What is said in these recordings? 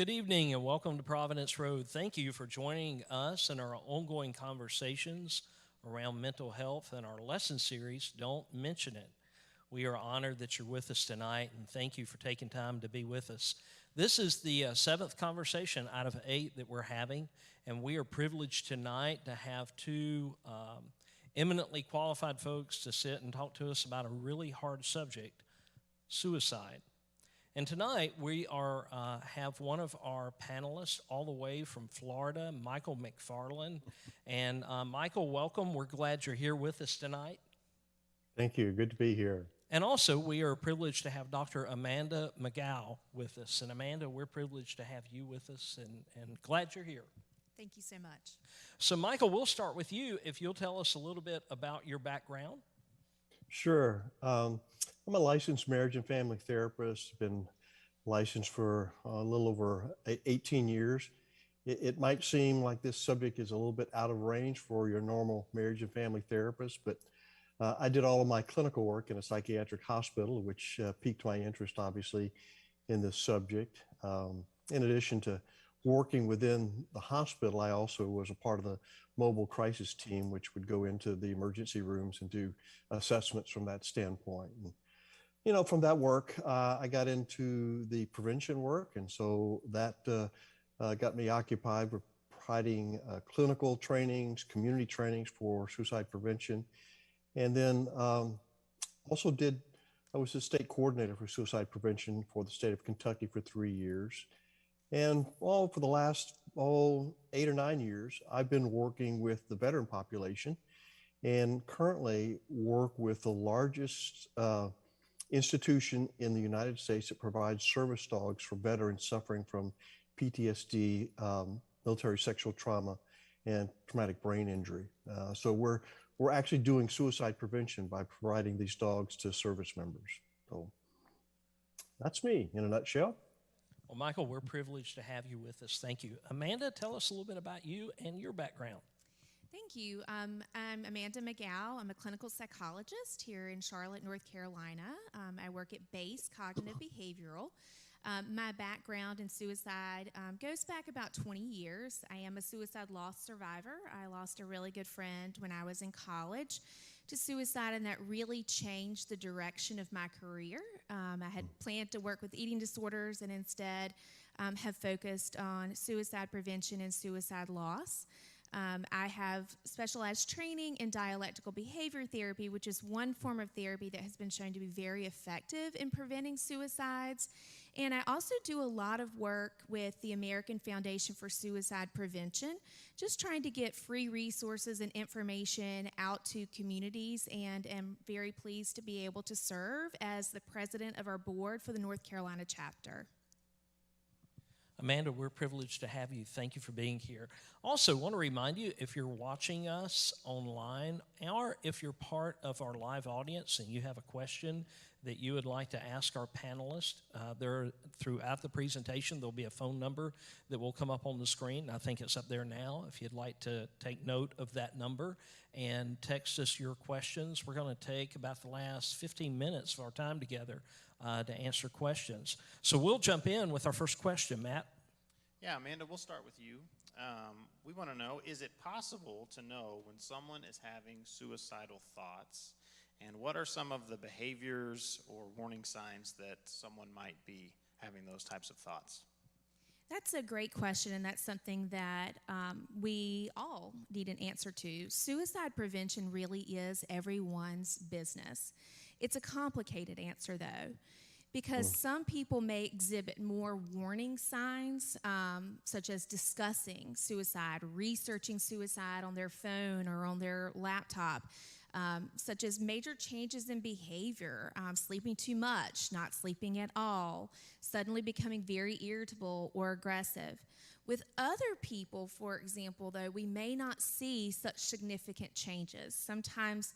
Good evening and welcome to Providence Road. Thank you for joining us in our ongoing conversations around mental health and our lesson series, Don't Mention It. We are honored that you're with us tonight and thank you for taking time to be with us. This is the seventh conversation out of 8 that we're having, and we are privileged tonight to have two eminently qualified folks to sit and talk to us about a really hard subject, suicide. And tonight we have one of our panelists all the way from Florida, Michael McFarland. And Michael, welcome. We're glad you're here with us tonight. Thank you. Good to be here. And also, we are privileged to have Dr. Amanda Mcgowan with us. And Amanda, we're privileged to have you with us and glad you're here. Thank you so much. So, Michael, we'll start with you. If you'll tell us a little bit about your background. Sure. I'm a licensed marriage and family therapist, been licensed for a little over 18 years. It might seem like this subject is a little bit out of range for your normal marriage and family therapist, but I did all of my clinical work in a psychiatric hospital, which piqued my interest, obviously, in this subject. In addition to working within the hospital, I also was a part of the mobile crisis team, which would go into the emergency rooms and do assessments from that standpoint. And, from that work, I got into the prevention work. And so that got me occupied with providing clinical trainings, community trainings for suicide prevention. And then I was the state coordinator for suicide prevention for the state of Kentucky for 3 years. And for the last 8 or 9 years, I've been working with the veteran population and currently work with the largest institution in the United States that provides service dogs for veterans suffering from PTSD, military sexual trauma, and traumatic brain injury. So we're actually doing suicide prevention by providing these dogs to service members. So that's me in a nutshell. Well, Michael, we're privileged to have you with us. Thank you. Amanda, tell us a little bit about you and your background. Thank you. I'm Amanda Mcgowan. I'm a clinical psychologist here in Charlotte, North Carolina. I work at Base Cognitive Behavioral. My background in suicide goes back about 20 years. I am a suicide loss survivor. I lost a really good friend when I was in college to suicide, and that really changed the direction of my career. I had planned to work with eating disorders and instead have focused on suicide prevention and suicide loss. I have specialized training in dialectical behavior therapy, which is one form of therapy that has been shown to be very effective in preventing suicides. And I also do a lot of work with the American Foundation for Suicide Prevention, just trying to get free resources and information out to communities, and am very pleased to be able to serve as the president of our board for the North Carolina chapter. Amanda, we're privileged to have you. Thank you for being here. Also, want to remind you, if you're watching us online or if you're part of our live audience and you have a question that you would like to ask our panelists, throughout the presentation, there'll be a phone number that will come up on the screen. I think it's up there now. If you'd like to take note of that number and text us your questions, we're going to take about the last 15 minutes of our time together to answer questions. So we'll jump in with our first question, Matt. Yeah, Amanda, we'll start with you. We want to know, is it possible to know when someone is having suicidal thoughts, and what are some of the behaviors or warning signs that someone might be having those types of thoughts? That's a great question, and that's something that we all need an answer to. Suicide prevention really is everyone's business. It's a complicated answer, though, because some people may exhibit more warning signs, such as discussing suicide, researching suicide on their phone or on their laptop, such as major changes in behavior, sleeping too much, not sleeping at all, suddenly becoming very irritable or aggressive. With other people, for example, though, we may not see such significant changes. Sometimes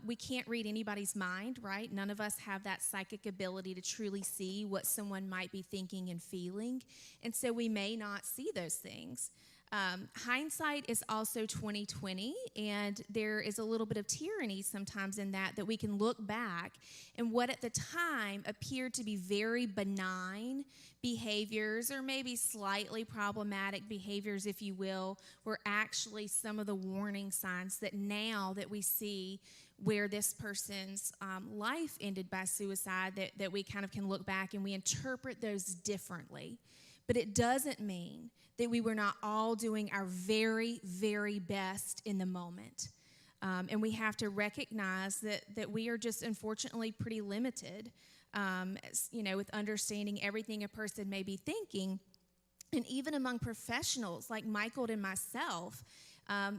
we can't read anybody's mind, right? None of us have that psychic ability to truly see what someone might be thinking and feeling, and so we may not see those things. Hindsight is also 2020, and there is a little bit of tyranny sometimes in that we can look back and what at the time appeared to be very benign behaviors, or maybe slightly problematic behaviors, if you will, were actually some of the warning signs that now that we see where this person's life ended by suicide, that we kind of can look back and we interpret those differently. But it doesn't mean that we were not all doing our very, very best in the moment. And we have to recognize that we are just unfortunately pretty limited, with understanding everything a person may be thinking. And even among professionals like Michael and myself,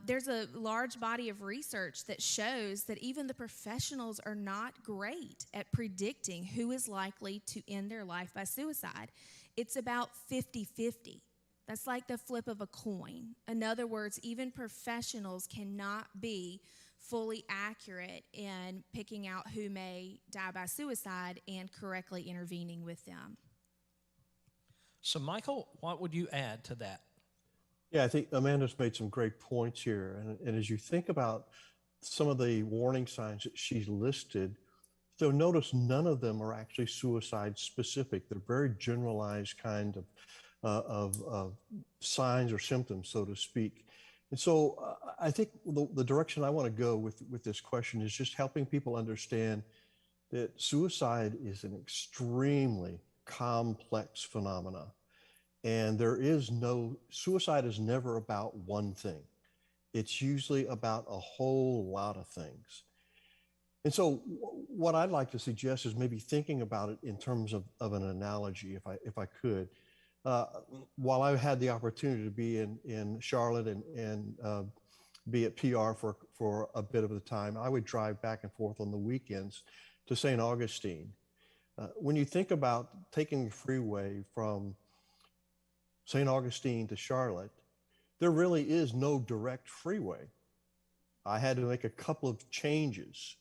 there's a large body of research that shows that even the professionals are not great at predicting who is likely to end their life by suicide. It's about 50-50. That's like the flip of a coin. In other words, even professionals cannot be fully accurate in picking out who may die by suicide and correctly intervening with them. So, Michael, what would you add to that? Yeah, I think Amanda's made some great points here. And as you think about some of the warning signs that she's listed, so notice none of them are actually suicide specific. They're very generalized kind of signs or symptoms, so to speak. And so I think the direction I want to go with this question is just helping people understand that suicide is an extremely complex phenomena. And suicide is never about one thing. It's usually about a whole lot of things. And so what I'd like to suggest is maybe thinking about it in terms of an analogy, if I could. While I had the opportunity to be in Charlotte and be at PR for a bit of the time, I would drive back and forth on the weekends to St. Augustine. When you think about taking the freeway from St. Augustine to Charlotte, there really is no direct freeway. I had to make a couple of changes.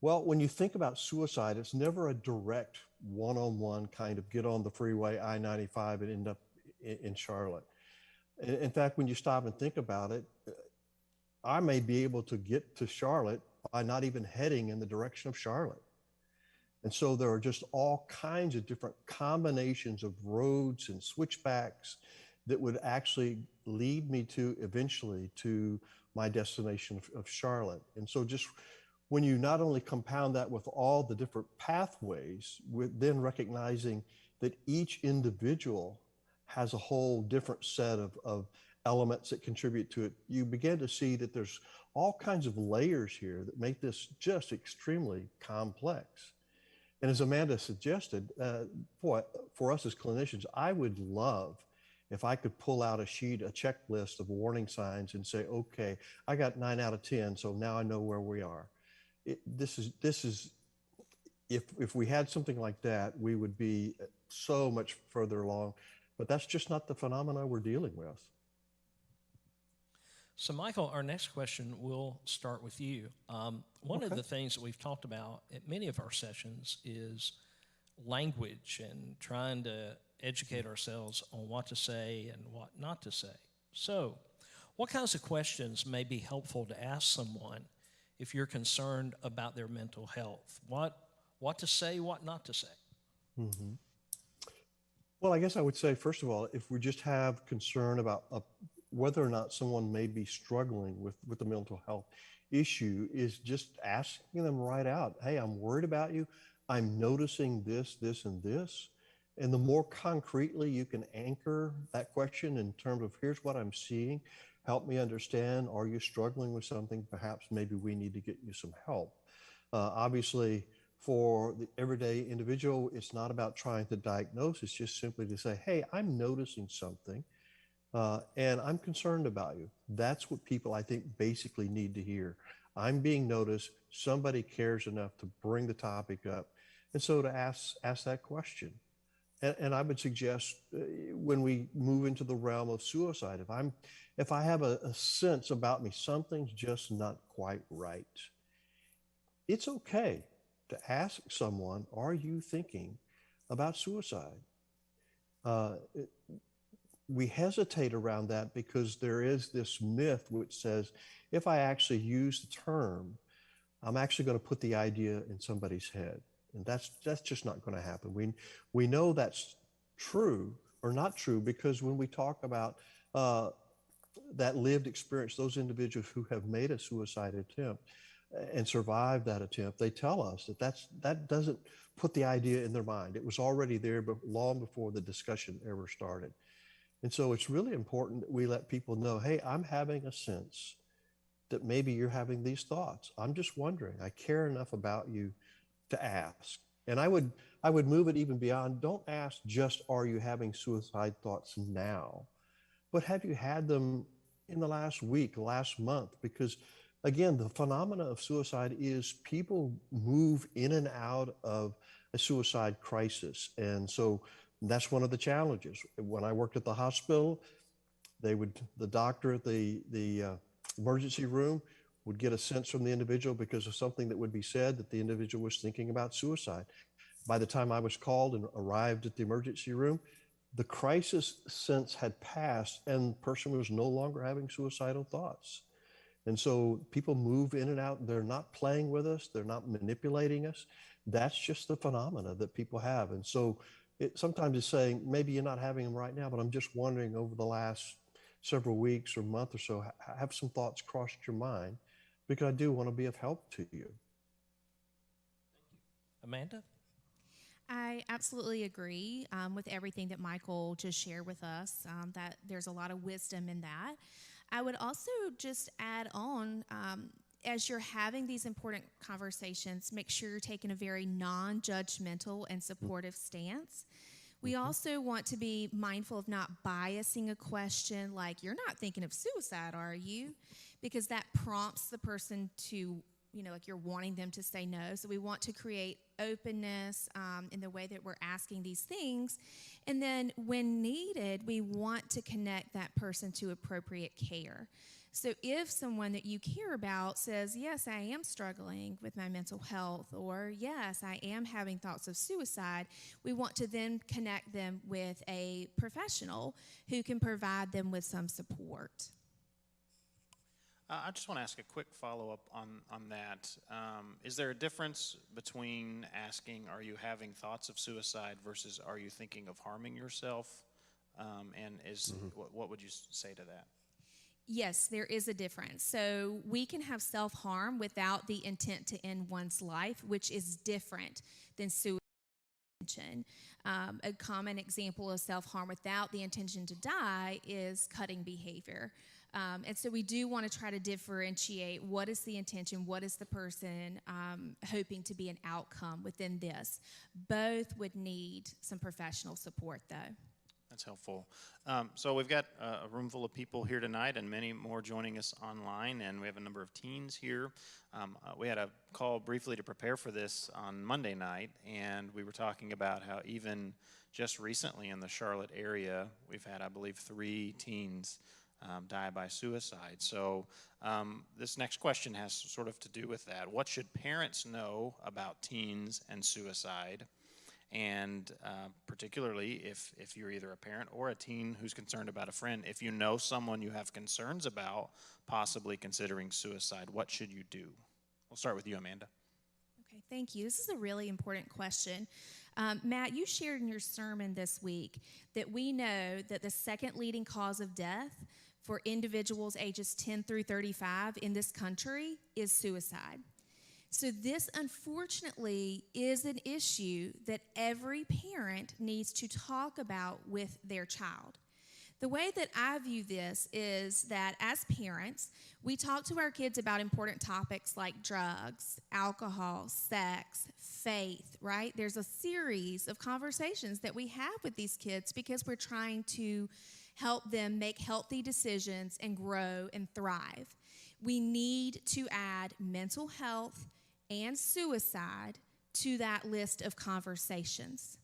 Well, when you think about suicide, it's never a direct one-on-one kind of get on the freeway, I-95, and end up in Charlotte. In fact, when you stop and think about it, I may be able to get to Charlotte by not even heading in the direction of Charlotte. And so there are just all kinds of different combinations of roads and switchbacks that would actually lead me to eventually to my destination of Charlotte. And so just when you not only compound that with all the different pathways, with then recognizing that each individual has a whole different set of elements that contribute to it, you begin to see that there's all kinds of layers here that make this just extremely complex. And as Amanda suggested, for us as clinicians, I would love if I could pull out a checklist of warning signs and say, okay, I got 9 out of 10, so now I know where we are. This is if we had something like that, we would be so much further along, but that's just not the phenomena we're dealing with. So, Michael, our next question will start with you. One of the things that we've talked about at many of our sessions is language and trying to educate ourselves on what to say and what not to say. So, what kinds of questions may be helpful to ask someone if you're concerned about their mental health? What to say, what not to say? Mm-hmm. Well, I guess I would say, first of all, if we just have concern about whether or not someone may be struggling with a mental health issue, is just asking them right out, hey, I'm worried about you. I'm noticing this, this, and this. And the more concretely you can anchor that question in terms of here's what I'm seeing, help me understand, are you struggling with something? Perhaps maybe we need to get you some help. Obviously, for the everyday individual, it's not about trying to diagnose. It's just simply to say, hey, I'm noticing something. And I'm concerned about you. That's what people, I think, basically need to hear. I'm being noticed. Somebody cares enough to bring the topic up. And so to ask that question. And I would suggest when we move into the realm of suicide, if I have a sense about me, something's just not quite right, it's okay to ask someone, are you thinking about suicide? we hesitate around that because there is this myth which says if I actually use the term, I'm actually going to put the idea in somebody's head. And that's just not going to happen. We know that's true or not true because when we talk about that lived experience, those individuals who have made a suicide attempt and survived that attempt, they tell us that doesn't put the idea in their mind. It was already there but long before the discussion ever started. And so it's really important that we let people know, hey, I'm having a sense that maybe you're having these thoughts. I'm just wondering. I care enough about you to ask. And I would move it even beyond. Don't ask just, are you having suicide thoughts now? But have you had them in the last week, last month? Because again, the phenomena of suicide is people move in and out of a suicide crisis. And so that's one of the challenges. When I worked at the hospital, the doctor at the emergency room would get a sense from the individual because of something that would be said that the individual was thinking about suicide. By the time I was called and arrived at the emergency room, the crisis sense had passed and the person was no longer having suicidal thoughts. And so people move in and out. They're not playing with us. They're not manipulating us. That's just the phenomena that people have. And so sometimes it's saying, maybe you're not having them right now, but I'm just wondering over the last several weeks or month or so, have some thoughts crossed your mind because I do want to be of help to you. Amanda? I absolutely agree with everything that Michael just shared with us, that there's a lot of wisdom in that. I would also just add on, as you're having these important conversations, make sure you're taking a very non-judgmental and supportive stance. We also want to be mindful of not biasing a question like, you're not thinking of suicide, are you? Because that prompts the person to, like you're wanting them to say no. So we want to create openness in the way that we're asking these things. And then when needed, we want to connect that person to appropriate care. So if someone that you care about says, yes, I am struggling with my mental health, or yes, I am having thoughts of suicide, we want to then connect them with a professional who can provide them with some support. I just want to ask a quick follow-up on that. Is there a difference between asking, are you having thoughts of suicide versus are you thinking of harming yourself? What would you say to that? Yes, there is a difference. So we can have self-harm without the intent to end one's life, which is different than suicide. A common example of self-harm without the intention to die is cutting behavior. And so we do want to try to differentiate what is the intention, what is the person hoping to be an outcome within this. Both would need some professional support, though. That's helpful. So we've got a room full of people here tonight and many more joining us online, and we have a number of teens here. We had a call briefly to prepare for this on Monday night, and we were talking about how even just recently in the Charlotte area, we've had, I believe, 3 teens die by suicide. So this next question has sort of to do with that. What should parents know about teens and suicide? And particularly if you're either a parent or a teen who's concerned about a friend, if you know someone you have concerns about possibly considering suicide, what should you do? We'll start with you, Amanda. Okay, thank you. This is a really important question. Matt, you shared in your sermon this week that we know that the second leading cause of death for individuals ages 10 through 35 in this country is suicide. So this, unfortunately, is an issue that every parent needs to talk about with their child. The way that I view this is that as parents, we talk to our kids about important topics like drugs, alcohol, sex, faith, right? There's a series of conversations that we have with these kids because we're trying to help them make healthy decisions and grow and thrive. We need to add mental health and suicide to that list of conversations.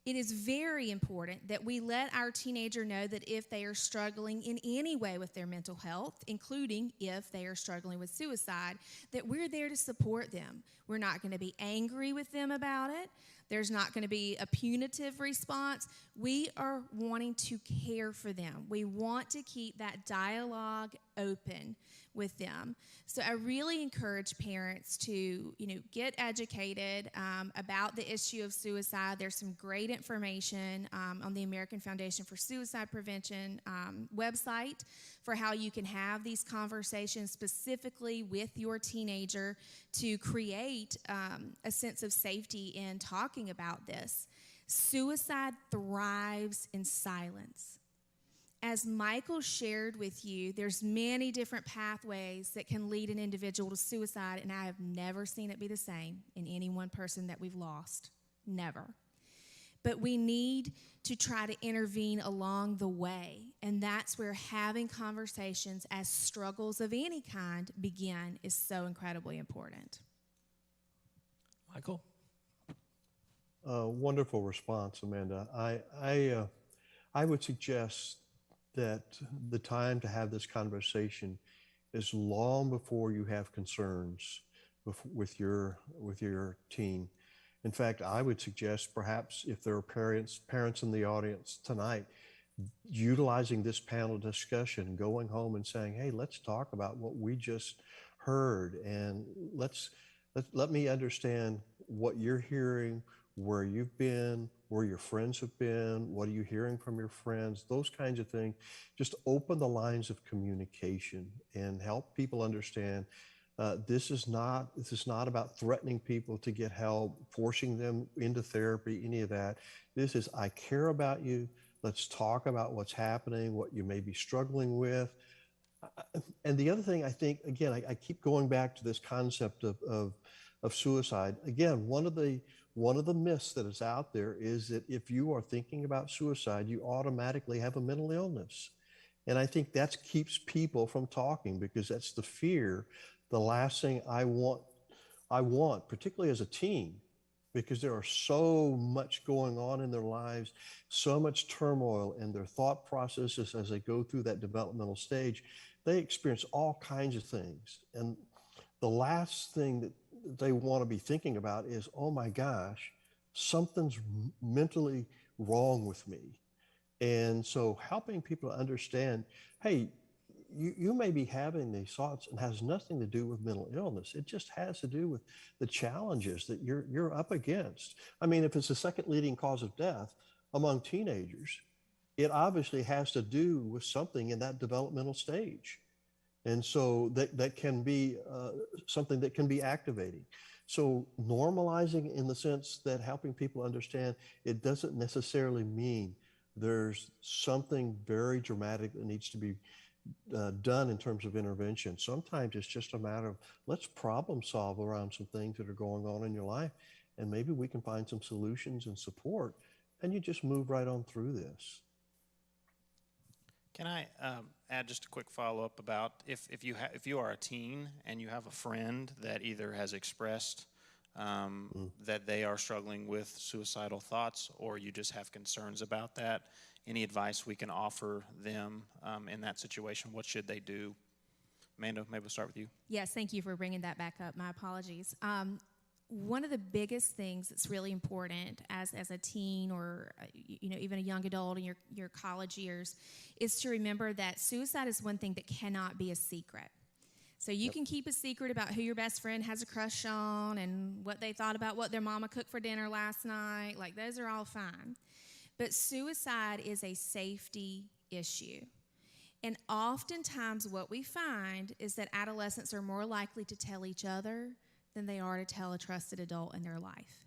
It is very important that we let our teenager know that if they are struggling in any way with their mental health, including if they are struggling with suicide, that we're there to support them. We're not going to be angry with them about it. There's not going to be a punitive response. We are wanting to care for them. We want to keep that dialogue open with them. So I really encourage parents to, get educated about the issue of suicide. There's some great information on the American Foundation for Suicide Prevention website for how you can have these conversations specifically with your teenager to create a sense of safety in talking about this. Suicide thrives in silence. As Michael shared with you, there's many different pathways that can lead an individual to suicide, and I have never seen it be the same in any one person that we've lost. Never. But we need to try to intervene along the way, and that's where having conversations as struggles of any kind begin is so incredibly important. Michael? Wonderful response, Amanda. I would suggest that the time to have this conversation is long before you have concerns with your teen. In fact, I would suggest perhaps if there are parents in the audience tonight, utilizing this panel discussion, going home and saying, hey, let's talk about what we just heard, and let me understand what you're hearing, where you've been, where your friends have been, what are you hearing from your friends, those kinds of things. Just open the lines of communication and help people understand this is not about threatening people to get help, forcing them into therapy, any of that. This is, I care about you. Let's talk about what's happening, what you may be struggling with. And the other thing, I think, again, I keep going back to this concept of suicide. Again, one of the myths that is out there is that if you are thinking about suicide, you automatically have a mental illness. And I think that keeps people from talking, because that's the fear. The last thing I want, particularly as a teen, because there are so much going on in their lives, so much turmoil in their thought processes as they go through that developmental stage. They experience all kinds of things. And the last thing that they want to be thinking about is, oh my gosh, something's mentally wrong with me. And so helping people to understand, hey, you may be having these thoughts and has nothing to do with mental illness. It just has to do with the challenges that you're up against. I mean, if it's the second leading cause of death among teenagers, it obviously has to do with something in that developmental stage. And so that can be something that can be activating. So normalizing in the sense that helping people understand it doesn't necessarily mean there's something very dramatic that needs to be done in terms of intervention. Sometimes it's just a matter of, let's problem solve around some things that are going on in your life, and maybe we can find some solutions and support, and you just move right on through this. Can I add just a quick follow-up about if you are a teen and you have a friend that either has expressed that they are struggling with suicidal thoughts, or you just have concerns about that, any advice we can offer them in that situation? What should they do? Amanda, maybe we'll start with you. Yes, thank you for bringing that back up. My apologies. One of the biggest things that's really important as a teen, or even a young adult in your college years, is to remember that suicide is one thing that cannot be a secret. So you can keep a secret about who your best friend has a crush on and what they thought about what their mama cooked for dinner last night. Like, those are all fine. But suicide is a safety issue. And oftentimes what we find is that adolescents are more likely to tell each other than they are to tell a trusted adult in their life.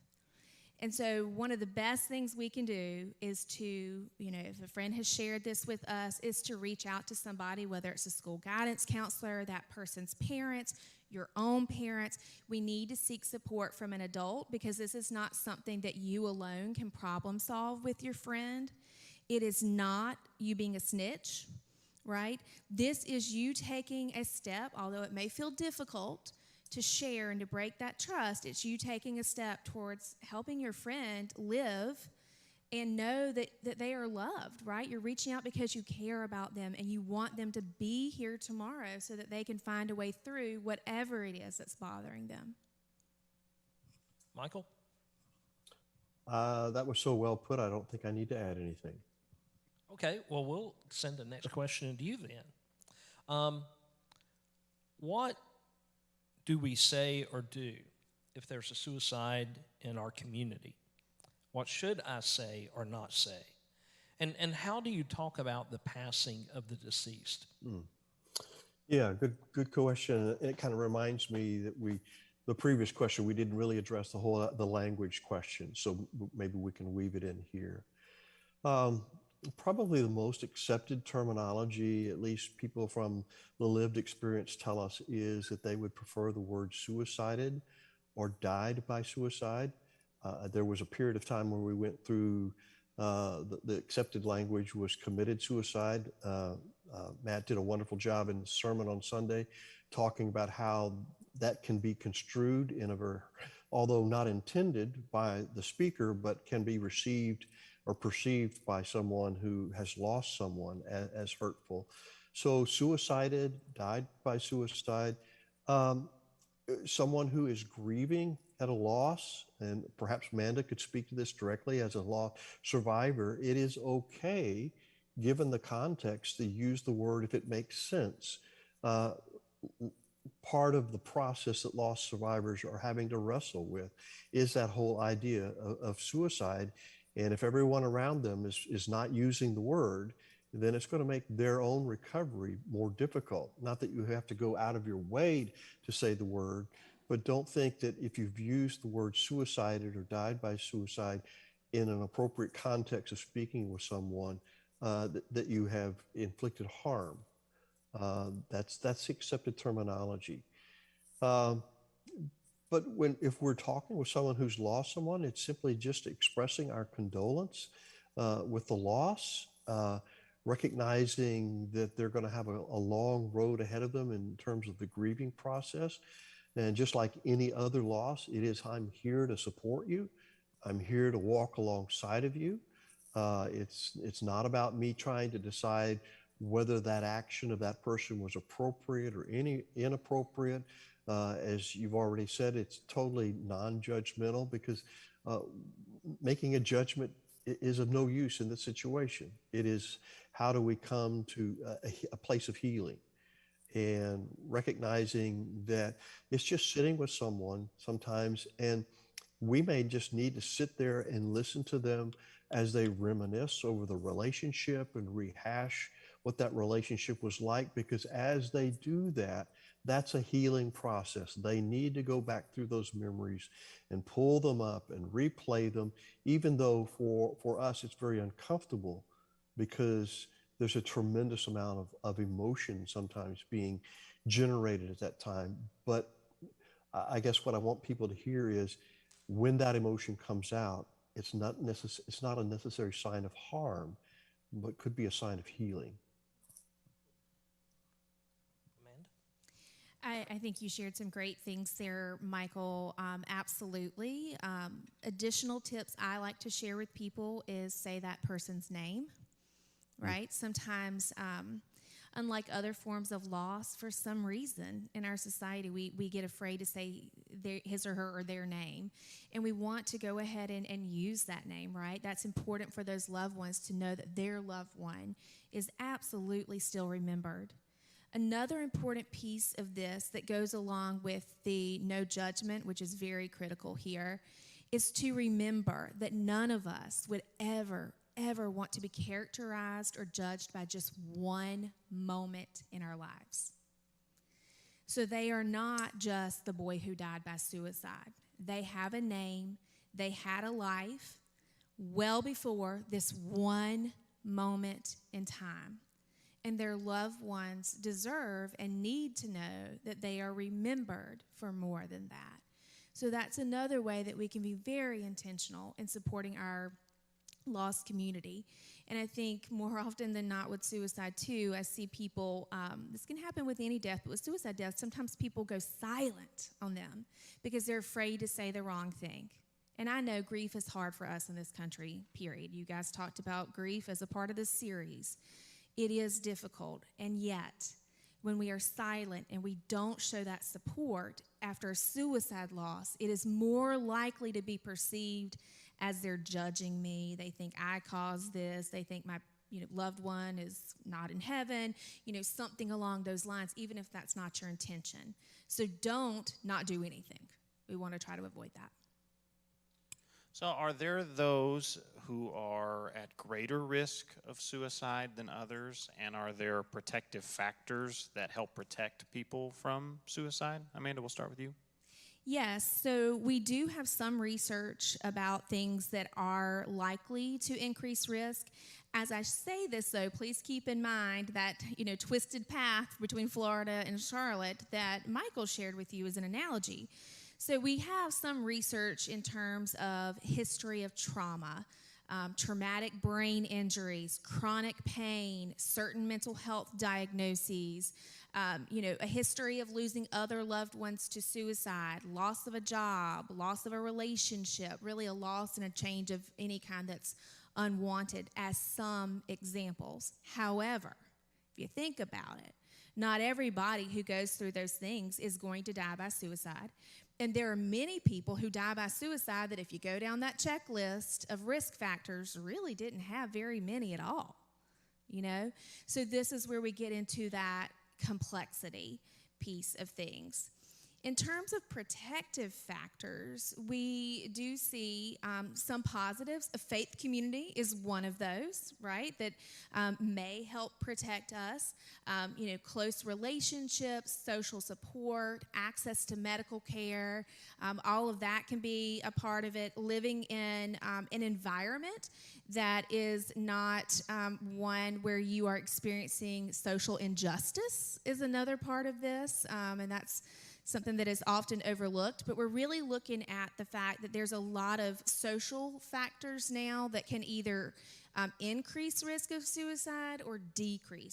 And so one of the best things we can do is to, if a friend has shared this with us, is to reach out to somebody, whether it's a school guidance counselor, that person's parents, your own parents. We need to seek support from an adult, because this is not something that you alone can problem solve with your friend. It is not you being a snitch, right? This is you taking a step, although it may feel difficult to share and to break that trust. It's you taking a step towards helping your friend live and know that they are loved, right? You're reaching out because you care about them and you want them to be here tomorrow so that they can find a way through whatever it is that's bothering them. Michael? That was so well put, I don't think I need to add anything. Okay, well, we'll send the next question to you then. What do we say or do if there's a suicide in our community? What should I say or not say? And how do you talk about the passing of the deceased? Yeah, good question. It kind of reminds me that the previous question, we didn't really address the language question, so maybe we can weave it in here. Probably the most accepted terminology, at least people from the lived experience tell us, is that they would prefer the word suicided or died by suicide. There was a period of time where we went through the accepted language was committed suicide. Matt did a wonderful job in the sermon on Sunday talking about how that can be construed in although not intended by the speaker, but can be received or perceived by someone who has lost someone as hurtful. So suicided, died by suicide, someone who is grieving at a loss, and perhaps Amanda could speak to this directly as a loss survivor, it is okay, given the context, to use the word if it makes sense. Part of the process that loss survivors are having to wrestle with is that whole idea of suicide. And if everyone around them is not using the word, then it's going to make their own recovery more difficult. Not that you have to go out of your way to say the word, but don't think that if you've used the word suicided or died by suicide in an appropriate context of speaking with someone, that you have inflicted harm. That's accepted terminology. But if we're talking with someone who's lost someone, it's simply just expressing our condolence with the loss, recognizing that they're going to have a long road ahead of them in terms of the grieving process. And just like any other loss, it is, I'm here to support you. I'm here to walk alongside of you. It's not about me trying to decide whether that action of that person was appropriate or inappropriate. As you've already said, it's totally non-judgmental, because making a judgment is of no use in this situation. It is, how do we come to a place of healing, and recognizing that it's just sitting with someone sometimes, and we may just need to sit there and listen to them as they reminisce over the relationship and rehash what that relationship was like, because as they do that, that's a healing process. They need to go back through those memories and pull them up and replay them, even though for us it's very uncomfortable, because there's a tremendous amount of emotion sometimes being generated at that time. But I guess what I want people to hear is, when that emotion comes out, it's not a necessary sign of harm, but could be a sign of healing. Amanda? I think you shared some great things there, Michael. Absolutely. Additional tips I like to share with people is say that person's name, right? Sometimes, unlike other forms of loss, for some reason in our society, we get afraid to say his or her or their name. And we want to go ahead and use that name, right? That's important for those loved ones to know that their loved one is absolutely still remembered. Another important piece of this that goes along with the no judgment, which is very critical here, is to remember that none of us would ever want to be characterized or judged by just one moment in our lives. So they are not just the boy who died by suicide. They have a name. They had a life well before this one moment in time. And their loved ones deserve and need to know that they are remembered for more than that. So that's another way that we can be very intentional in supporting our lost community. And I think more often than not with suicide too, I see people, this can happen with any death, but with suicide death, sometimes people go silent on them because they're afraid to say the wrong thing. And I know grief is hard for us in this country, period. You guys talked about grief as a part of this series. It is difficult, and yet, when we are silent and we don't show that support after a suicide loss, it is more likely to be perceived as they're judging me. They think I caused this. They think my loved one is not in heaven, something along those lines, even if that's not your intention. So don't not do anything. We want to try to avoid that. So are there those who are at greater risk of suicide than others, and are there protective factors that help protect people from suicide? Amanda, we'll start with you. Yes, so we do have some research about things that are likely to increase risk. As I say this, though, please keep in mind that, twisted path between Florida and Charlotte that Michael shared with you as an analogy. So we have some research in terms of history of trauma, traumatic brain injuries, chronic pain, certain mental health diagnoses, a history of losing other loved ones to suicide, loss of a job, loss of a relationship, really a loss and a change of any kind that's unwanted as some examples. However, if you think about it, not everybody who goes through those things is going to die by suicide. And there are many people who die by suicide that if you go down that checklist of risk factors, really didn't have very many at all, So this is where we get into that complexity piece of things. In terms of protective factors, we do see some positives. A faith community is one of those, right, that may help protect us. Close relationships, social support, access to medical care, all of that can be a part of it. Living in an environment that is not one where you are experiencing social injustice is another part of this, and that's something that is often overlooked, but we're really looking at the fact that there's a lot of social factors now that can either increase risk of suicide or decrease.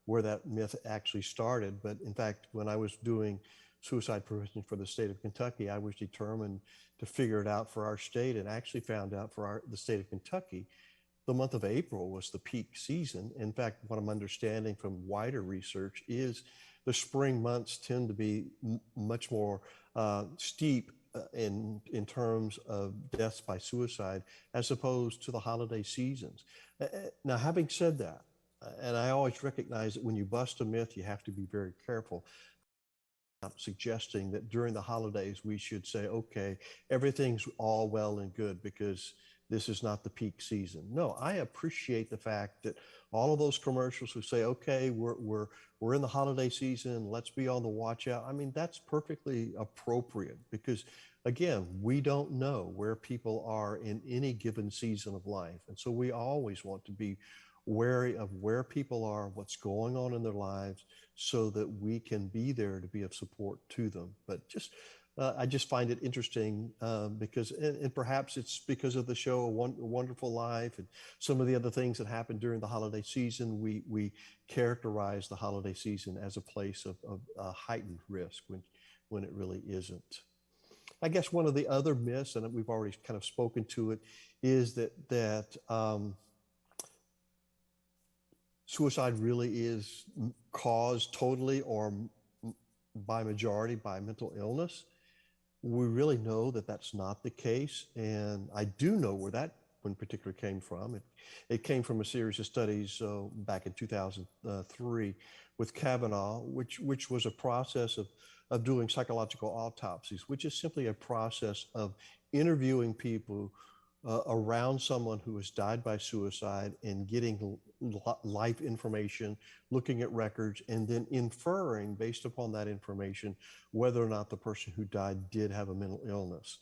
Where that myth actually started. But in fact, when I was doing suicide prevention for the state of Kentucky, I was determined to figure it out for our state, and actually found out for the state of Kentucky, the month of April was the peak season. In fact, what I'm understanding from wider research is the spring months tend to be much more steep in terms of deaths by suicide as opposed to the holiday seasons. Now, having said that, and I always recognize that when you bust a myth, you have to be very careful. I'm suggesting that during the holidays, we should say, okay, everything's all well and good because this is not the peak season. No, I appreciate the fact that all of those commercials who say, okay, we're in the holiday season, let's be on the watch out. I mean, that's perfectly appropriate because, again, we don't know where people are in any given season of life. And so we always want to be wary of where people are, what's going on in their lives, so that we can be there to be of support to them. But I just find it interesting because, and perhaps it's because of the show A Wonderful Life and some of the other things that happen during the holiday season, we characterize the holiday season as a place of heightened risk when it really isn't. I guess one of the other myths, and we've already kind of spoken to it, is that suicide really is caused totally or by majority by mental illness. We really know that that's not the case, and I do know where that one particular came from. It came from a series of studies back in 2003 with Kavanaugh, which was a process of doing psychological autopsies, which is simply a process of interviewing people around someone who has died by suicide and getting life information, looking at records, and then inferring based upon that information whether or not the person who died did have a mental illness.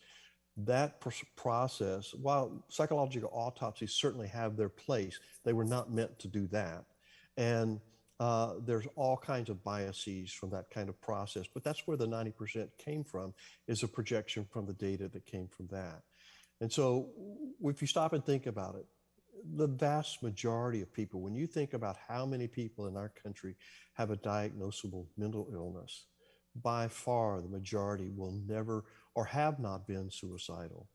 That process, while psychological autopsies certainly have their place, they were not meant to do that. And there's all kinds of biases from that kind of process, but that's where the 90% came from, is a projection from the data that came from that. And so if you stop and think about it, the vast majority of people, when you think about how many people in our country have a diagnosable mental illness, by far the majority will never or have not been suicidal.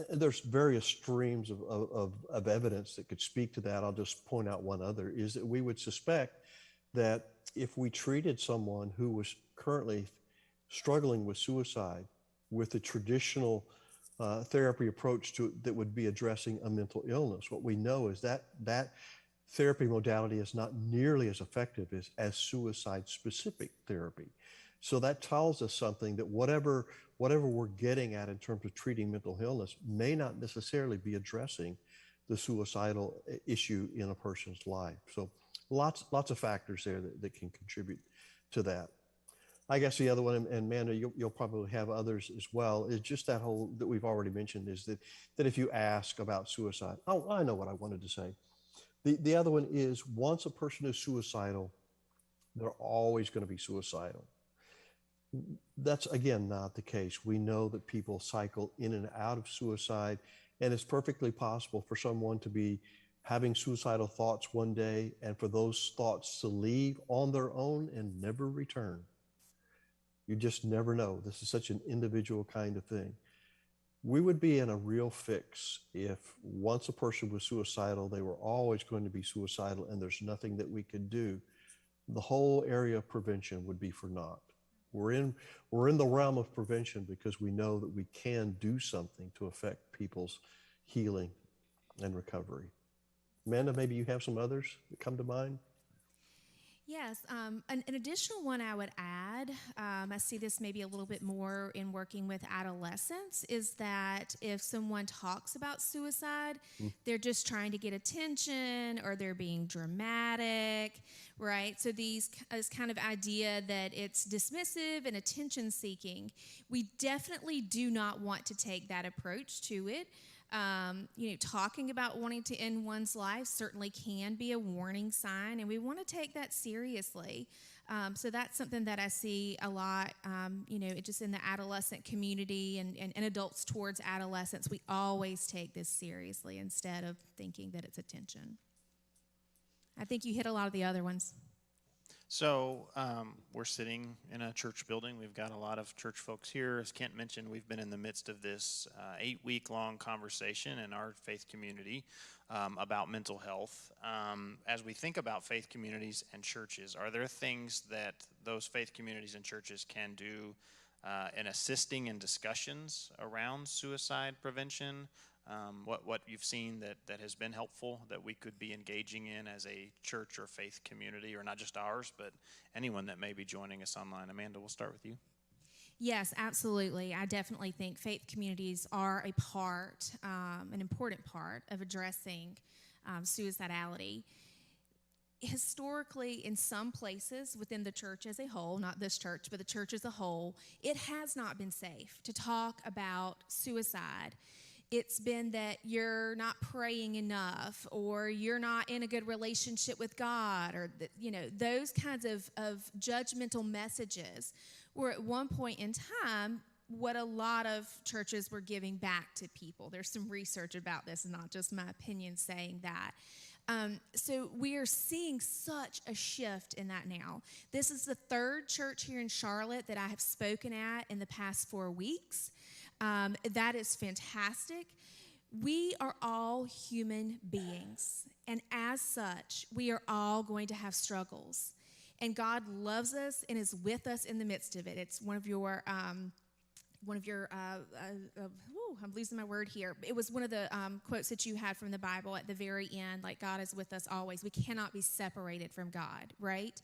There's various streams of evidence that could speak to that. I'll just point out one other, is that we would suspect that if we treated someone who was currently struggling with suicide with the traditional therapy approach that would be addressing a mental illness, what we know is that therapy modality is not nearly as effective as suicide-specific therapy. So that tells us something, that whatever we're getting at in terms of treating mental illness may not necessarily be addressing the suicidal issue in a person's life. So lots of factors there that can contribute to that. I guess the other one, and Amanda, you'll probably have others as well, is just that whole, that we've already mentioned, is that if you ask about suicide, oh, I know what I wanted to say. The other one is, once a person is suicidal, they're always going to be suicidal. That's, again, not the case. We know that people cycle in and out of suicide, and it's perfectly possible for someone to be having suicidal thoughts one day and for those thoughts to leave on their own and never return. You just never know. This is such an individual kind of thing. We would be in a real fix if once a person was suicidal, they were always going to be suicidal and there's nothing that we could do. The whole area of prevention would be for naught. We're in the realm of prevention because we know that we can do something to affect people's healing and recovery. Amanda, maybe you have some others that come to mind? Yes, an additional one I would add, I see this maybe a little bit more in working with adolescents, is that if someone talks about suicide, they're just trying to get attention or they're being dramatic, right? So this kind of idea that it's dismissive and attention seeking, we definitely do not want to take that approach to it. Talking about wanting to end one's life certainly can be a warning sign, and we want to take that seriously. So that's something that I see a lot, just in the adolescent community and adults towards adolescents. We always take this seriously instead of thinking that it's attention. I think you hit a lot of the other ones. So we're sitting in a church building. We've got a lot of church folks here. As Kent mentioned, we've been in the midst of this 8-week-long conversation in our faith community about mental health. As we think about faith communities and churches, are there things that those faith communities and churches can do in assisting in discussions around suicide prevention? What you've seen that has been helpful that we could be engaging in as a church or faith community, or not just ours, but anyone that may be joining us online. Amanda, we'll start with you. Yes, absolutely. I definitely think faith communities are an important part of addressing suicidality. Historically, in some places within the church as a whole, not this church, but the church as a whole, it has not been safe to talk about suicide. It's been that you're not praying enough, or you're not in a good relationship with God, or those kinds of judgmental messages were at one point in time what a lot of churches were giving back to people. There's some research about this, and not just my opinion saying that. So we are seeing such a shift in that now. This is the third church here in Charlotte that I have spoken at in the past 4 weeks. That is fantastic. We are all human beings, and as such, we are all going to have struggles. And God loves us and is with us in the midst of it. It's one of your I'm losing my word here. It was one of the quotes that you had from the Bible at the very end, like God is with us always. We cannot be separated from God, right?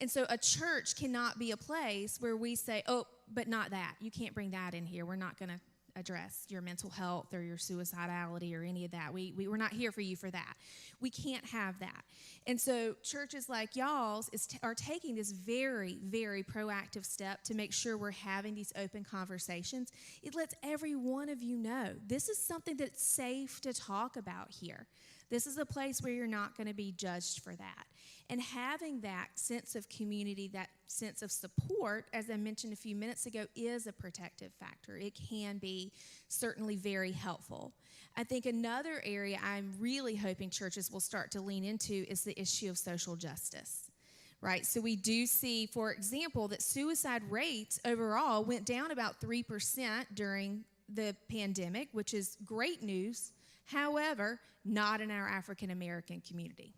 And so a church cannot be a place where we say, oh, but not that. You can't bring that in here. We're not going to address your mental health or your suicidality or any of that. We're not here for you for that. We can't have that. And so churches like y'all's are taking this very, very proactive step to make sure we're having these open conversations. It lets every one of you know this is something that's safe to talk about here. This is a place where you're not going to be judged for that. And having that sense of community, that sense of support, as I mentioned a few minutes ago, is a protective factor. It can be certainly very helpful. I think another area I'm really hoping churches will start to lean into is the issue of social justice, right? So we do see, for example, that suicide rates overall went down about 3% during the pandemic, which is great news. However, not in our African American community.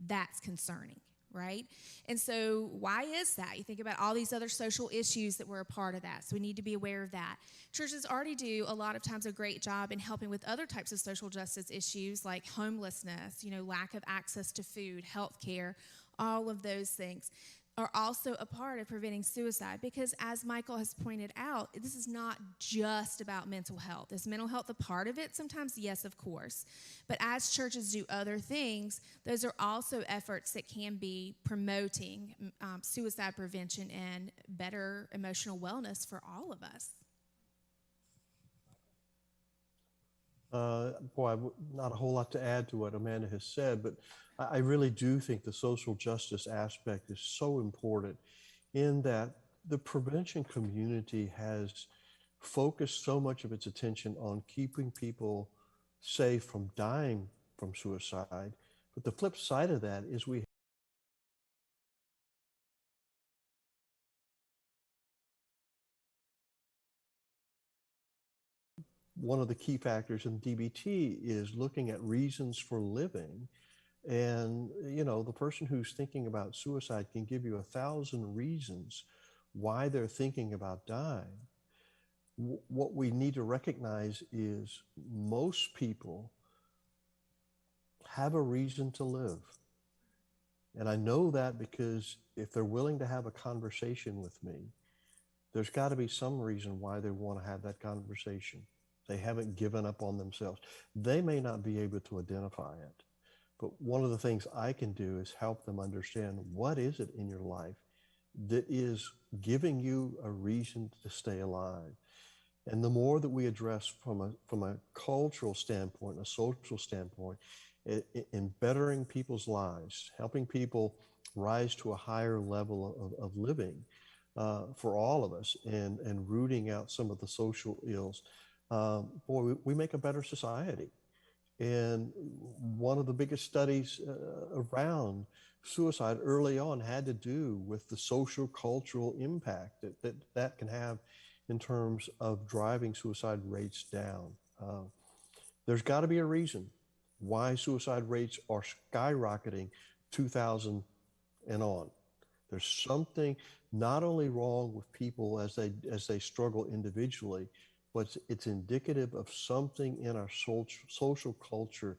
That's concerning, right? And so why is that? You think about all these other social issues that were a part of that. So we need to be aware of that. Churches already do a lot of times a great job in helping with other types of social justice issues like homelessness, lack of access to food, health care, all of those things are also a part of preventing suicide, because as Michael has pointed out, this is not just about mental health. Is mental health a part of it? Sometimes, yes, of course. But as churches do other things, those are also efforts that can be promoting suicide prevention and better emotional wellness for all of us. Not a whole lot to add to what Amanda has said, but I really do think the social justice aspect is so important, in that the prevention community has focused so much of its attention on keeping people safe from dying from suicide. But the flip side of that is one of the key factors in DBT is looking at reasons for living. And, the person who's thinking about suicide can give you 1,000 reasons why they're thinking about dying. What we need to recognize is most people have a reason to live. And I know that because if they're willing to have a conversation with me, there's got to be some reason why they want to have that conversation. They haven't given up on themselves. They may not be able to identify it, but one of the things I can do is help them understand, what is it in your life that is giving you a reason to stay alive. And the more that we address from a cultural standpoint, a social standpoint, in bettering people's lives, helping people rise to a higher level of living for all of us, and rooting out some of the social ills, we make a better society. And one of the biggest studies around suicide early on had to do with the social cultural impact that can have in terms of driving suicide rates down. There's got to be a reason why suicide rates are skyrocketing 2000 and on. There's something not only wrong with people as they struggle individually, but it's indicative of something in our social culture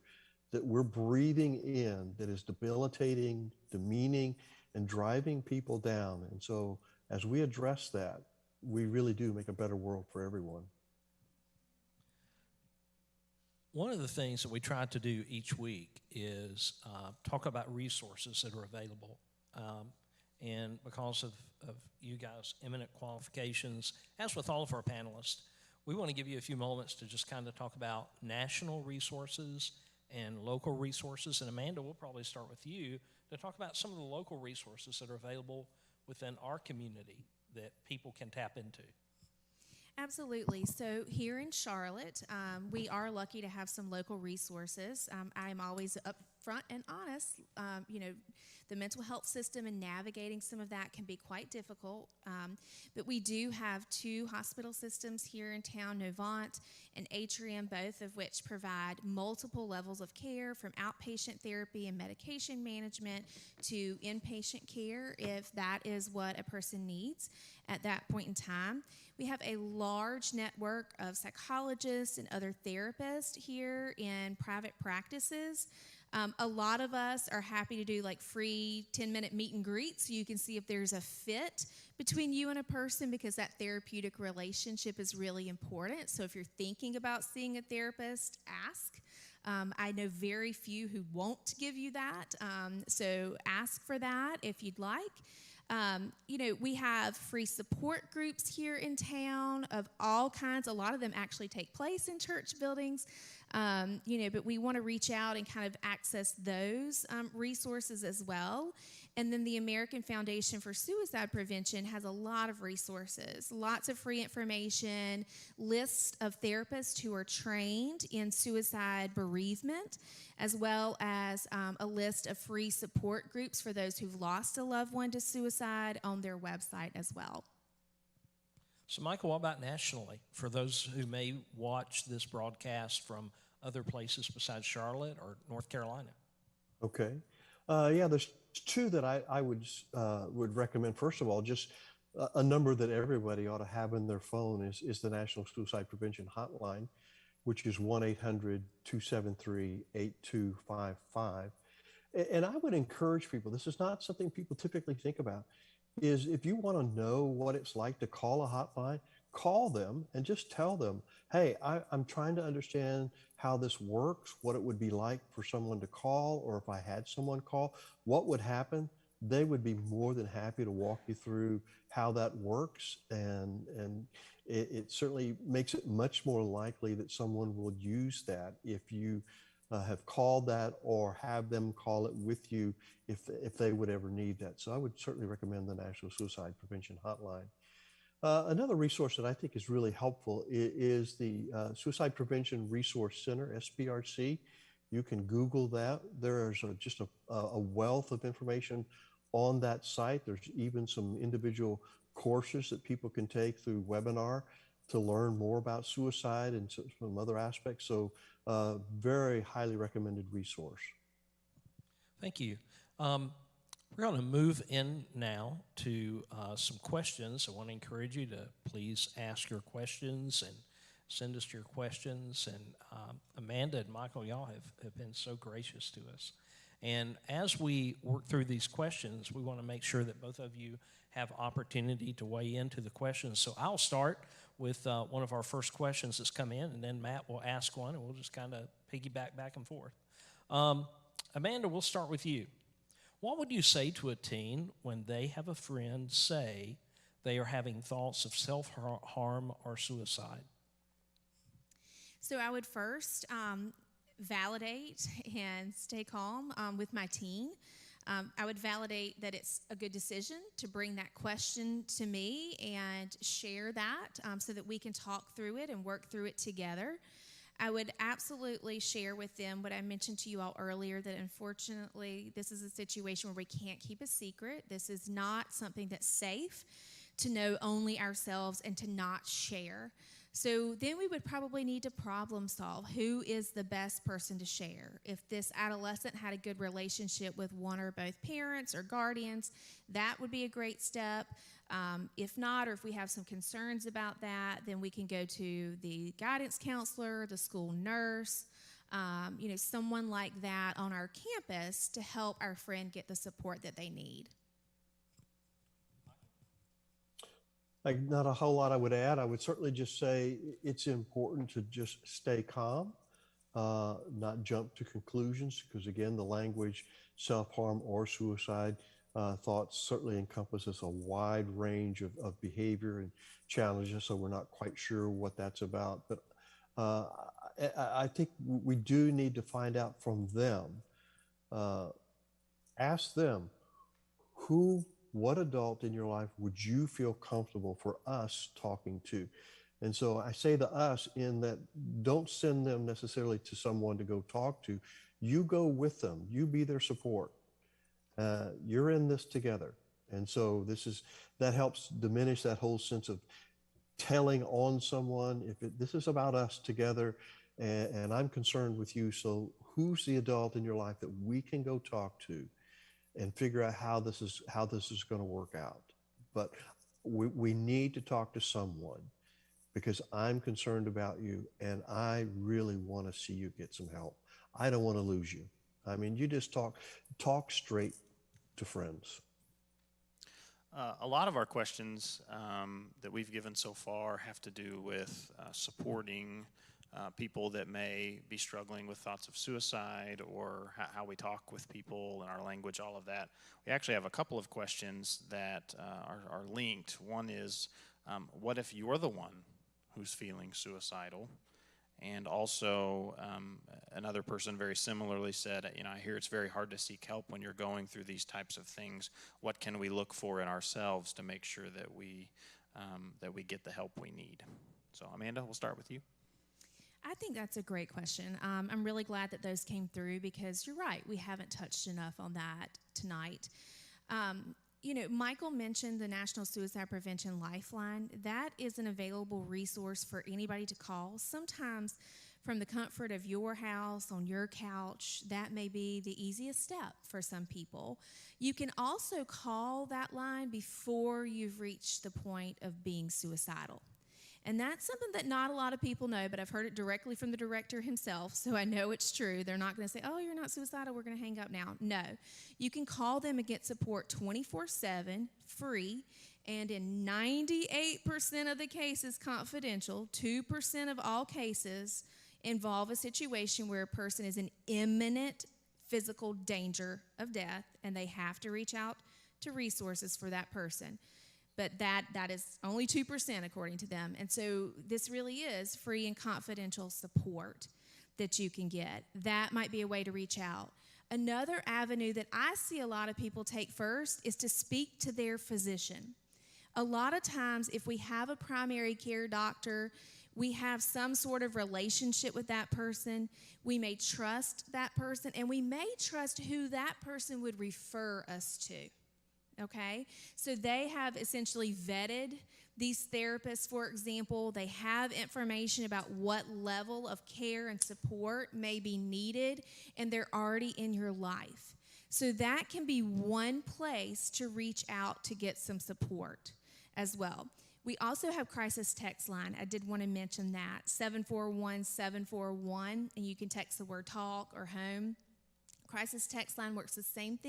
that we're breathing in that is debilitating, demeaning, and driving people down. And so as we address that, we really do make a better world for everyone. One of the things that we try to do each week is talk about resources that are available. And because of you guys' eminent qualifications, as with all of our panelists, we want to give you a few moments to just kind of talk about national resources and local resources. And Amanda, we'll probably start with you to talk about some of the local resources that are available within our community that people can tap into. Absolutely. So here in Charlotte, we are lucky to have some local resources. I'm always upfront and honest. The mental health system and navigating some of that can be quite difficult. But we do have two hospital systems here in town, Novant and Atrium, both of which provide multiple levels of care, from outpatient therapy and medication management to inpatient care if that is what a person needs at that point in time. We have a large network of psychologists and other therapists here in private practices. A lot of us are happy to do like free 10-minute meet and greets so you can see if there's a fit between you and a person, because that therapeutic relationship is really important. So if you're thinking about seeing a therapist, ask. I know very few who won't give you that, so ask for that if you'd like. We have free support groups here in town of all kinds. A lot of them actually take place in church buildings, but we want to reach out and kind of access those resources as well. And then the American Foundation for Suicide Prevention has a lot of resources, lots of free information, lists of therapists who are trained in suicide bereavement, as well as a list of free support groups for those who've lost a loved one to suicide on their website as well. So, Michael, what about nationally? For those who may watch this broadcast from other places besides Charlotte or North Carolina. Okay. There's two that I would recommend. First of all, just a number that everybody ought to have in their phone is the National Suicide Prevention Hotline, which is 1-800-273-8255. And I would encourage people, this is not something people typically think about, is if you want to know what it's like to call a hotline, call them and just tell them, hey, I'm trying to understand how this works, what it would be like for someone to call, or if I had someone call, what would happen. They would be more than happy to walk you through how that works. And it certainly makes it much more likely that someone will use that if you have called that, or have them call it with you if they would ever need that. So I would certainly recommend the National Suicide Prevention Hotline. Another resource that I think is really helpful is the Suicide Prevention Resource Center, Sbrc. You can Google that. There's just a wealth of information on that site. There's even some individual courses that people can take through webinar to learn more about suicide and some other aspects. So very highly recommended resource. Thank you. We're going to move in now to some questions. I want to encourage you to please ask your questions and send us your questions. And Amanda and Michael, y'all have been so gracious to us. And as we work through these questions, we want to make sure that both of you have opportunity to weigh into the questions. So I'll start with one of our first questions that's come in, and then Matt will ask one, and we'll just kind of piggyback back and forth. Amanda, we'll start with you. What would you say to a teen when they have a friend say they are having thoughts of self-harm or suicide? So I would first validate and stay calm with my teen. I would validate that it's a good decision to bring that question to me and share that so that we can talk through it and work through it together. I would absolutely share with them what I mentioned to you all earlier, that unfortunately this is a situation where we can't keep a secret. This is not something that's safe to know only ourselves and to not share. So then we would probably need to problem solve. Who is the best person to share? If this adolescent had a good relationship with one or both parents or guardians, that would be a great step. If not, or if we have some concerns about that, then we can go to the guidance counselor, the school nurse, someone like that on our campus to help our friend get the support that they need. Not a whole lot I would add. I would certainly just say it's important to just stay calm. not jump to conclusions, because again, the language self-harm or suicide thoughts certainly encompasses a wide range of behavior and challenges, so we're not quite sure what that's about. But uh, I think we do need to find out from them, uh, ask them, what adult in your life would you feel comfortable for us talking to? And so I say the us in that, don't send them necessarily to someone to go talk to. You go with them. You be their support. You're in this together. And so that helps diminish that whole sense of telling on someone. This is about us together, and I'm concerned with you. So who's the adult in your life that we can go talk to and figure out how this is going to work out? But we need to talk to someone, because I'm concerned about you and I really want to see you get some help. I don't want to lose you. I mean, you just talk straight to friends. A lot of our questions that we've given so far have to do with supporting people that may be struggling with thoughts of suicide, or how we talk with people and our language, all of that. We actually have a couple of questions that are linked. One is, what if you're the one who's feeling suicidal? And also, another person very similarly said, I hear it's very hard to seek help when you're going through these types of things. What can we look for in ourselves to make sure that we get the help we need? So, Amanda, we'll start with you. I think that's a great question. I'm really glad that those came through, because you're right, we haven't touched enough on that tonight. Michael mentioned the National Suicide Prevention Lifeline. That is an available resource for anybody to call. Sometimes from the comfort of your house, on your couch, that may be the easiest step for some people. You can also call that line before you've reached the point of being suicidal. And that's something that not a lot of people know, but I've heard it directly from the director himself, so I know it's true. They're not going to say, oh, you're not suicidal, we're going to hang up now. No. You can call them and get support 24/7, free, and in 98% of the cases confidential. 2% of all cases involve a situation where a person is in imminent physical danger of death, and they have to reach out to resources for that person. But that is only 2% according to them. And so this really is free and confidential support that you can get. That might be a way to reach out. Another avenue that I see a lot of people take first is to speak to their physician. A lot of times, if we have a primary care doctor, we have some sort of relationship with that person, we may trust that person, and we may trust who that person would refer us to. Okay, so they have essentially vetted these therapists, for example. They have information about what level of care and support may be needed, and they're already in your life. So that can be one place to reach out to get some support as well. We also have crisis text line. I did want to mention that, 741-741, and you can text the word talk or home. Crisis text line works the same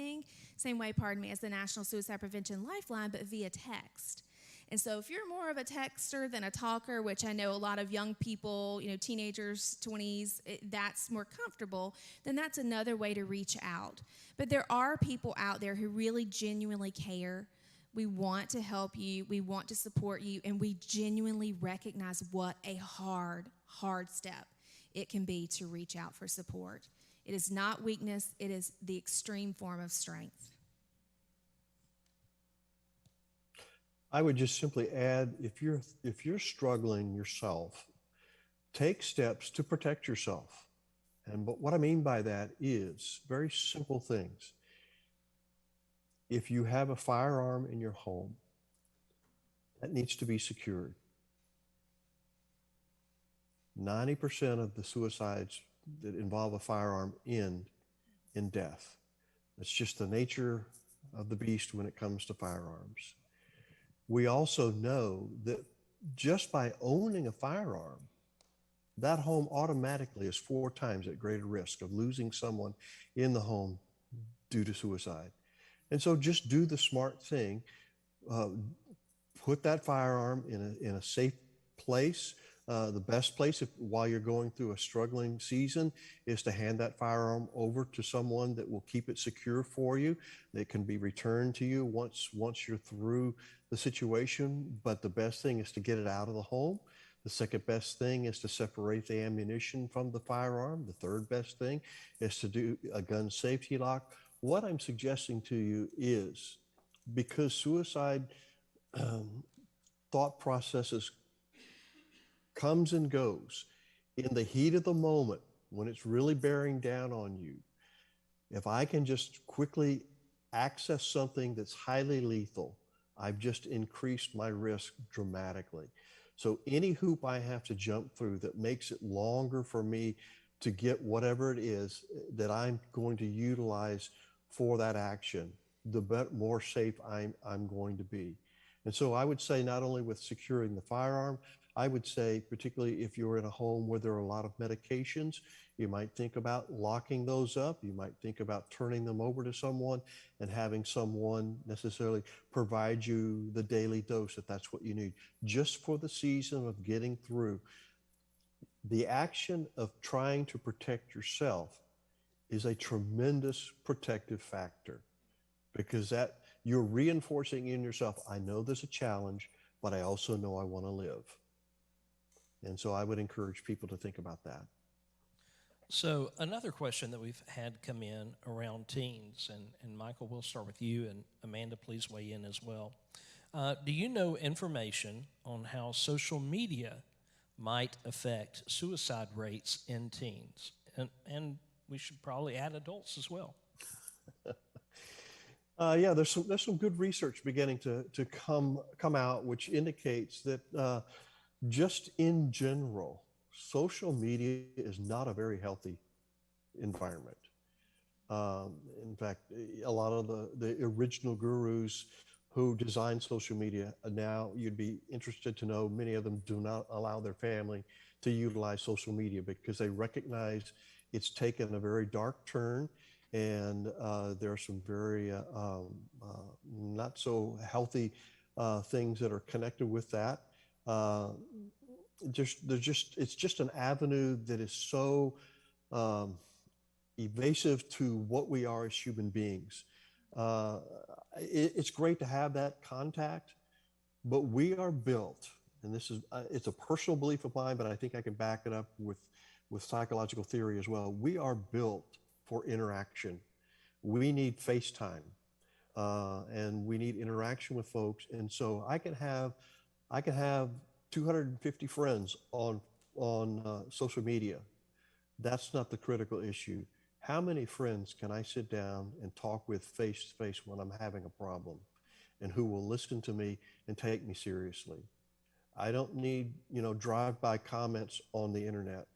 way, as the National Suicide Prevention Lifeline, but via text. And so if you're more of a texter than a talker, which I know a lot of young people, teenagers, 20s, that's more comfortable, then that's another way to reach out. But there are people out there who really genuinely care. We want to help you, we want to support you, and we genuinely recognize what a hard step it can be to reach out for support. It is not weakness, it is the extreme form of strength. I would just simply add, if you're struggling yourself, take steps to protect yourself. And what I mean by that is very simple things. If you have a firearm in your home, that needs to be secured. 90% of the suicides that involve a firearm end in death. That's just the nature of the beast when it comes to firearms. We also know that just by owning a firearm, that home automatically is 4 times at greater risk of losing someone in the home due to suicide. And so just do the smart thing. Put that firearm in a safe place. The best place while you're going through a struggling season is to hand that firearm over to someone that will keep it secure for you. That can be returned to you once you're through the situation. But the best thing is to get it out of the home. The second best thing is to separate the ammunition from the firearm. The third best thing is to do a gun safety lock. What I'm suggesting to you is, because suicide thought processes comes and goes in the heat of the moment when it's really bearing down on you, if I can just quickly access something that's highly lethal, I've just increased my risk dramatically. So any hoop I have to jump through that makes it longer for me to get whatever it is that I'm going to utilize for that action, the more safe I'm going to be. And so I would say, not only with securing the firearm, I would say, particularly if you're in a home where there are a lot of medications, you might think about locking those up. You might think about turning them over to someone and having someone necessarily provide you the daily dose if that's what you need, just for the season of getting through. The action of trying to protect yourself is a tremendous protective factor, because that you're reinforcing in yourself, I know there's a challenge, but I also know I want to live. And so I would encourage people to think about that. So another question that we've had come in around teens, and Michael, we'll start with you, and Amanda, please weigh in as well. Do you know information on how social media might affect suicide rates in teens? And we should probably add adults as well. Yeah, there's some good research beginning to come out, which indicates that just in general, social media is not a very healthy environment. In fact, a lot of the original gurus who designed social media, now you'd be interested to know many of them do not allow their family to utilize social media because they recognize it's taken a very dark turn, and there are some very not so healthy things that are connected with that. It's just an avenue that is so evasive to what we are as human beings. It's great to have that contact, but we are built, and this is it's a personal belief of mine, but I think I can back it up with psychological theory as well. We are built for interaction. We need FaceTime, and we need interaction with folks. And so I can have 250 friends on social media. That's not the critical issue. How many friends can I sit down and talk with face to face when I'm having a problem, and who will listen to me and take me seriously? I don't need, drive-by comments on the internet.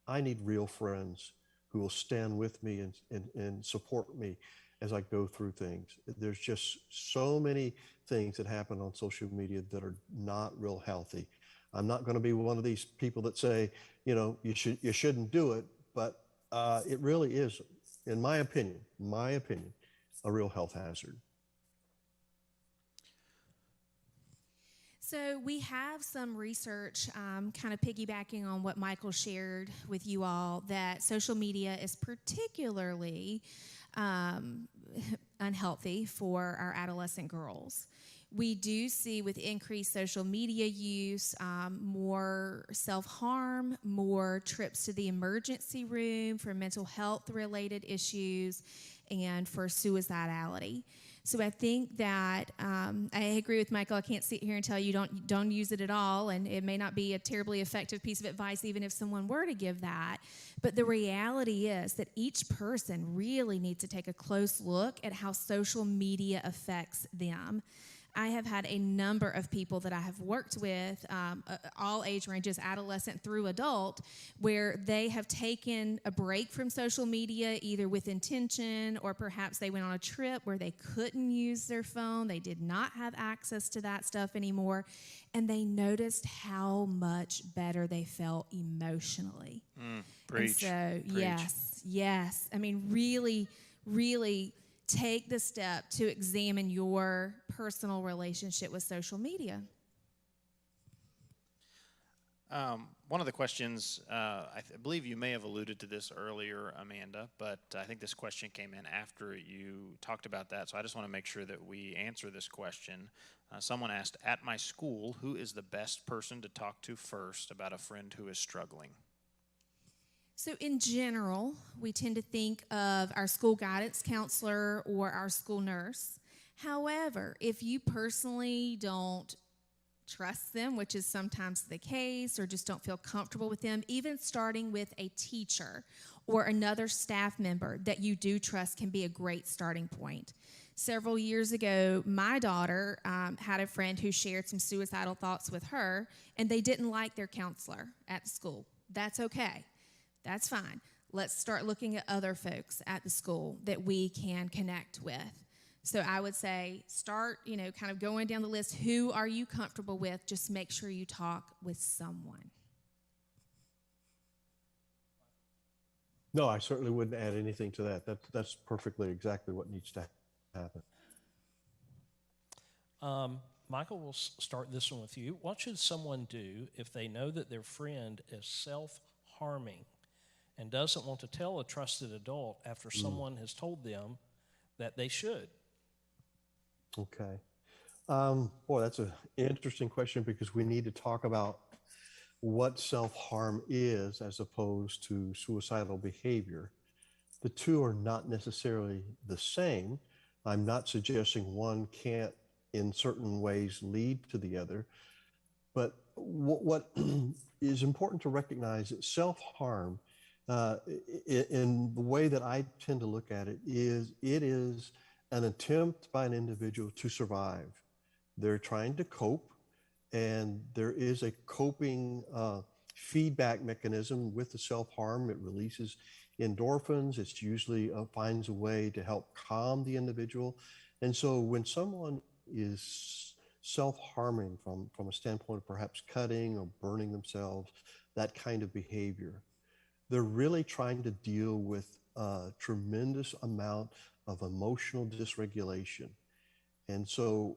I need real friends who will stand with me and support me as I go through things. There's just so many things that happen on social media that are not real healthy. I'm not going to be one of these people that say, you shouldn't do it, but it really is, in my opinion, a real health hazard. So we have some research kind of piggybacking on what Michael shared with you all, that social media is particularly unhealthy for our adolescent girls. We do see, with increased social media use, more self-harm, more trips to the emergency room for mental health-related issues, and for suicidality. So I think that I agree with Michael. I can't sit here and tell you don't use it at all, and it may not be a terribly effective piece of advice even if someone were to give that. But the reality is that each person really needs to take a close look at how social media affects them. I have had a number of people that I have worked with, all age ranges, adolescent through adult, where they have taken a break from social media, either with intention, or perhaps they went on a trip where they couldn't use their phone. They did not have access to that stuff anymore, and they noticed how much better they felt emotionally. Preach. And so, Preach. yes. I mean, really, really take the step to examine your personal relationship with social media. One of the questions, I believe you may have alluded to this earlier, Amanda, but I think this question came in after you talked about that, so I just want to make sure that we answer this question. Someone asked, at my school, who is the best person to talk to first about a friend who is struggling? So in general, we tend to think of our school guidance counselor or our school nurse. However, if you personally don't trust them, which is sometimes the case, or just don't feel comfortable with them, even starting with a teacher or another staff member that you do trust can be a great starting point. Several years ago, my daughter had a friend who shared some suicidal thoughts with her, and they didn't like their counselor at the school. That's okay. That's fine. Let's start looking at other folks at the school that we can connect with. So I would say start, kind of going down the list. Who are you comfortable with? Just make sure you talk with someone. No, I certainly wouldn't add anything to that. That's perfectly exactly what needs to happen. Michael, we'll start this one with you. What should someone do if they know that their friend is self-harming and doesn't want to tell a trusted adult after someone has told them that they should? Okay. Boy, that's an interesting question because we need to talk about what self-harm is as opposed to suicidal behavior. The two are not necessarily the same. I'm not suggesting one can't in certain ways lead to the other, but what is important to recognize that self-harm, in the way that I tend to look at it is an attempt by an individual to survive. They're trying to cope, and there is a coping feedback mechanism with the self-harm. It releases endorphins. It's usually finds a way to help calm the individual. And so when someone is self-harming from a standpoint of perhaps cutting or burning themselves, that kind of behavior, they're really trying to deal with a tremendous amount of emotional dysregulation. And so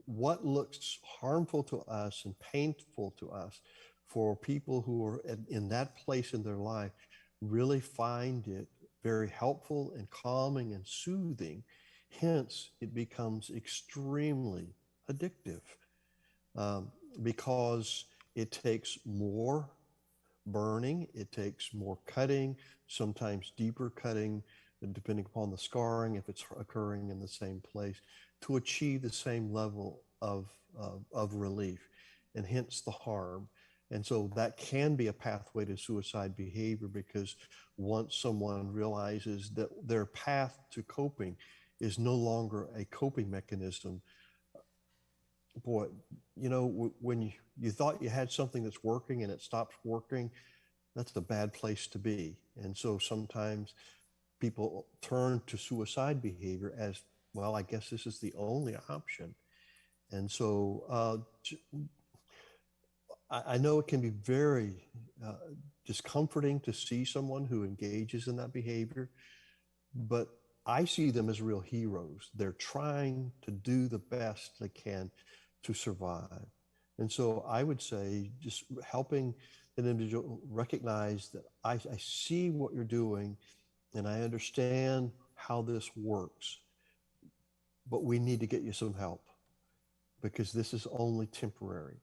what looks harmful to us and painful to us for people who are in that place in their life really find it very helpful and calming and soothing. Hence, it becomes extremely addictive because it takes more burning, it takes more cutting, sometimes deeper cutting, depending upon the scarring, if it's occurring in the same place, to achieve the same level of relief, and hence the harm. And so that can be a pathway to suicide behavior, because once someone realizes that their path to coping is no longer a coping mechanism, boy, when you thought you had something that's working and it stops working, that's a bad place to be. And so sometimes people turn to suicide behavior as, well, I guess this is the only option. And so I know it can be very discomforting to see someone who engages in that behavior, but I see them as real heroes. They're trying to do the best they can to survive. And so I would say just helping an individual recognize that I see what you're doing and I understand how this works, but we need to get you some help because this is only temporary.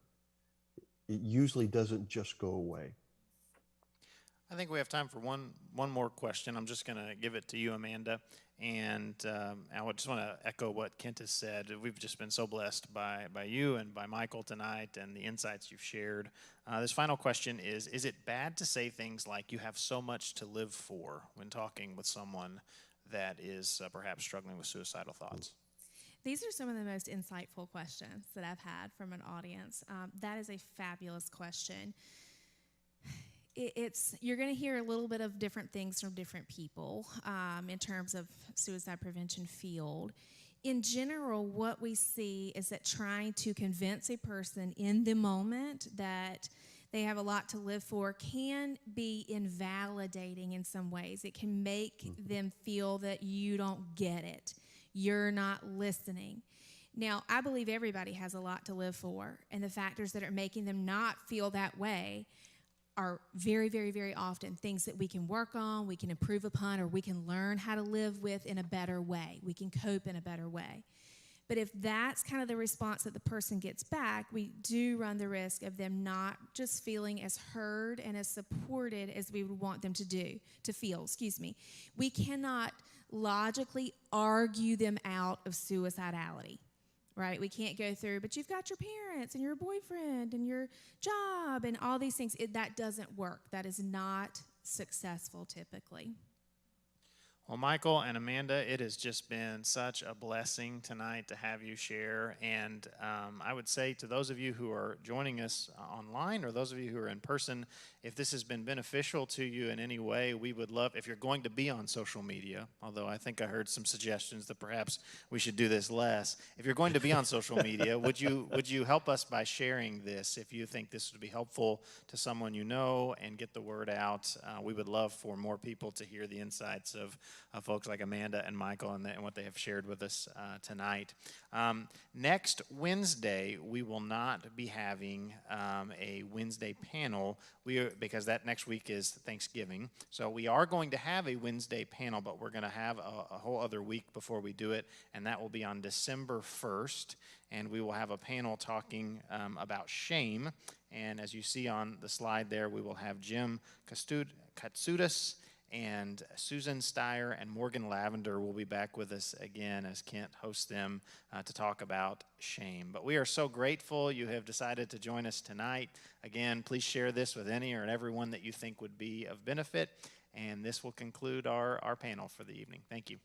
It usually doesn't just go away. I think we have time for one more question. I'm just going to give it to you, Amanda. And I would just want to echo what Kent has said. We've just been so blessed by you and by Michael tonight and the insights you've shared. This final question is it bad to say things like you have so much to live for when talking with someone that is perhaps struggling with suicidal thoughts? These are some of the most insightful questions that I've had from an audience. That is a fabulous question. You're going to hear a little bit of different things from different people in terms of suicide prevention field. In general, what we see is that trying to convince a person in the moment that they have a lot to live for can be invalidating in some ways. It can make them feel that you don't get it. You're not listening. Now, I believe everybody has a lot to live for, and the factors that are making them not feel that way are very, very, very often things that we can work on, we can improve upon, or we can learn how to live with in a better way. We can cope in a better way. But if that's kind of the response that the person gets back, we do run the risk of them not just feeling as heard and as supported as we would want them to feel. We cannot logically argue them out of suicidality, right? We can't go through, but you've got your parents and your boyfriend and your job and all these things. That doesn't work. That is not successful typically. Well, Michael and Amanda, it has just been such a blessing tonight to have you share. And I would say to those of you who are joining us online or those of you who are in person, if this has been beneficial to you in any way, we would love, if you're going to be on social media, although I think I heard some suggestions that perhaps we should do this less. If you're going to be on social media, would you help us by sharing this if you think this would be helpful to someone you know and get the word out? We would love for more people to hear the insights of folks like Amanda and Michael and what they have shared with us tonight. Next Wednesday, we will not be having a Wednesday panel because that next week is Thanksgiving. So we are going to have a Wednesday panel, but we're going to have a whole other week before we do it, and that will be on December 1st. And we will have a panel talking about shame. And as you see on the slide there, we will have Jim Katsoudas and Susan Steyer and Morgan Lavender will be back with us again as Kent hosts them to talk about shame. But we are so grateful you have decided to join us tonight. Again, please share this with any or everyone that you think would be of benefit. And this will conclude our panel for the evening. Thank you.